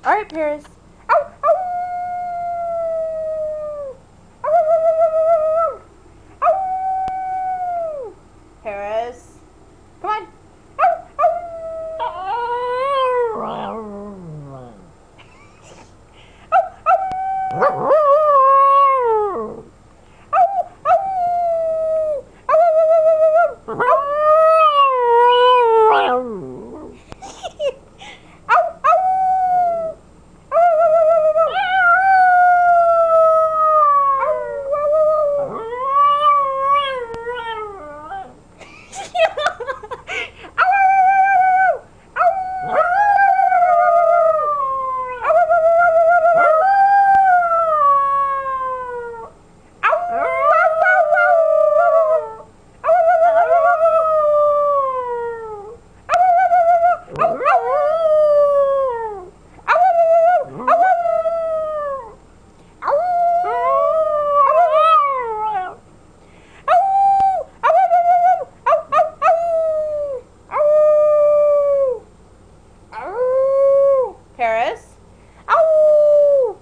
All right, Paris. Ow, ow. Ow, ow, ow, ow, ow, ow. Paris, come on. Ow, ow. Ow, ow. Paris. Ow!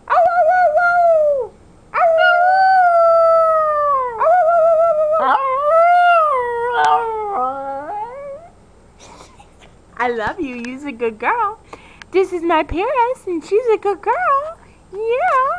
Ow, ow, ow, ow! Ow! I love you. You're a good girl. This is my Paris, and she's a good girl. Yeah.